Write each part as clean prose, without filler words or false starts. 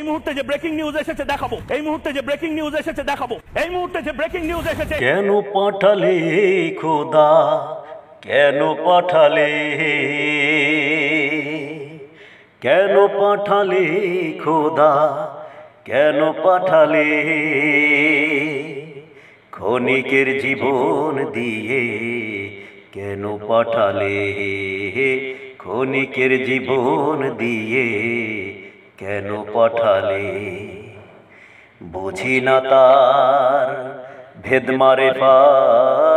এই মুহূর্তে যে ব্রেকিং নিউজ এসেছে দেখাবো, এই মুহূর্তে যে ব্রেকিং নিউজ এসেছে দেখাবো, এই মুহূর্তে যে ব্রেকিং নিউজ এসেছে। কেন পাঠালে খোদা, কেন পাঠালে, কেন পাঠালে খোদা, কেন পাঠালে, ক্ষণিকের জীবন দিয়ে কেন পাঠালে, ক্ষণিকের জীবন দিয়ে কেন পাঠালে। বুঝি না তার ভেদ মারেফাত,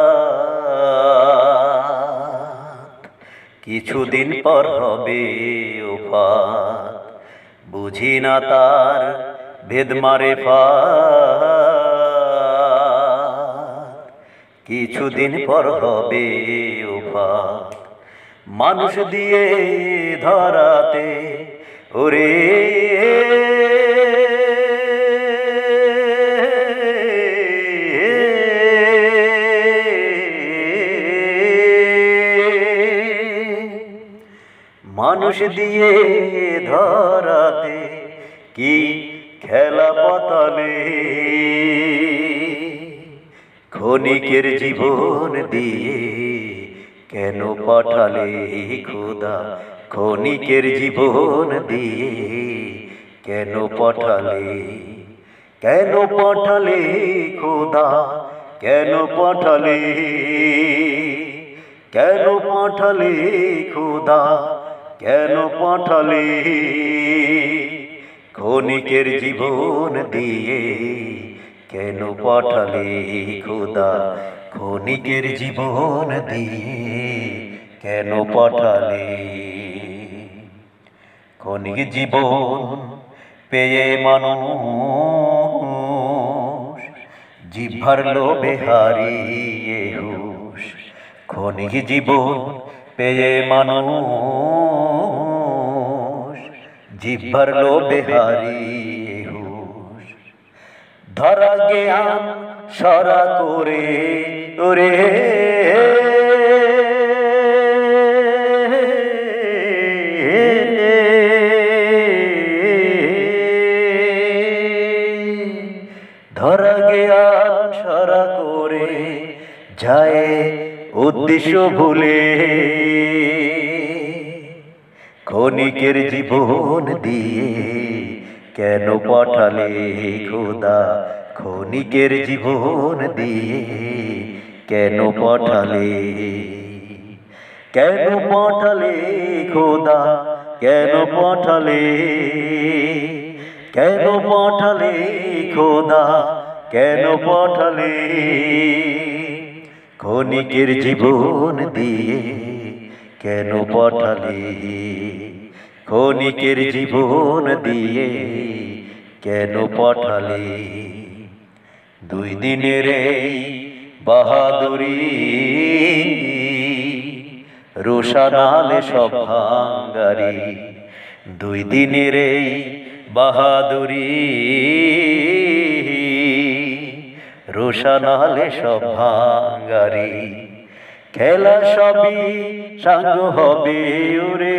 কিছুদিন পর হবে ওফাত। বুঝি না তার ভেদ মারেফাত, কিছুদিন পর হবে ওফাত। মানুষ দিয়ে ধরাতে ওরে মানুষ দিয়ে ধরাতে কি খেলা পাতালে, ক্ষণিকের জীবন দিয়ে কেন পাঠালে খোদা, ক্ষণিকের জীবন দিয়ে কেন পাঠালে। কেন পাঠালে খোদা, কেন পাঠালে, কেন পাঠালে খোদা, কেন পাঠালে, ক্ষণিকের জীবন দিয়ে কেন পাঠালে খোদা, ক্ষণিকের জীবন দিয়ে কেন পাঠালে। ক্ষণিক জীবন পেয়ে মানুষ জিহ্বার লোভে হারিয়ে হুঁশ। ক্ষণিক জীবন পেয়ে মানুষ জিহ্বার লোভে হারিয়ে হুঁশ। ধরা জ্ঞান সরা করে ওরে ধরা জ্ঞান সরা করে যায় উদ্দেশ্য ভুলে, ক্ষণিকের জীবন দিয়ে কেন পাঠালে খোদা, ক্ষণিকের জীবন দিয়ে কেন পাঠালে। কেন পাঠালে খোদা, কেন পাঠালে, কেন পাঠালে খোদা, কেন পাঠালে, ক্ষণিকের জীবন দিয়ে কেন পাঠালে, ক্ষণিকের জীবন দিয়ে কেন পাঠালে। দুই দিনের এই বাহাদুরি রোশানালে সব ভাঙ্গারি, দুই দিনের এই বাহাদুরি রোশানালে সব ভাঙ্গারি। খেলা সবই সাঙ্গ হবে ওরে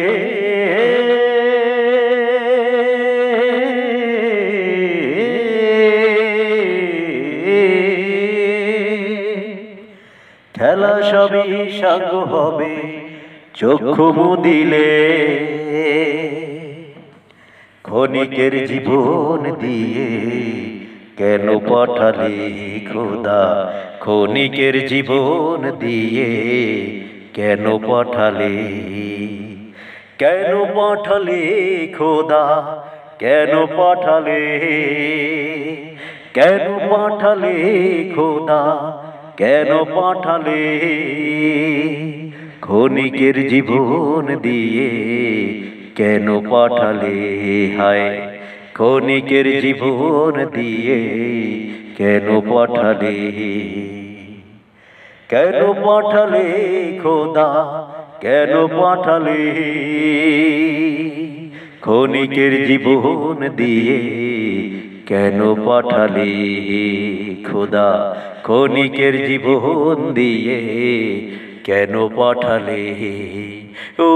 খেলা সবই সাঙ্গ হবে চক্ষু মুদিলে, ক্ষণিকের জীবন দিয়ে কেন পাঠালে খোদা, ক্ষণিকের জীবন দিয়ে কেন পাঠালে। কেন পাঠালে খোদা, কেন পাঠালে, কেন পাঠালে খোদা, কেন পাঠালে, ক্ষণিকের জীবন দিয়ে কেন পাঠালে। হায় ক্ষণিকের জীবন দিয়ে কেন পাঠালে। কেন পাঠালে খোদা, কেন পাঠালে, ক্ষণিকের জীবন দিয়ে কেন পাঠালে খোদা, ক্ষণিকের জীবন দিয়ে কেন পাঠালে। ও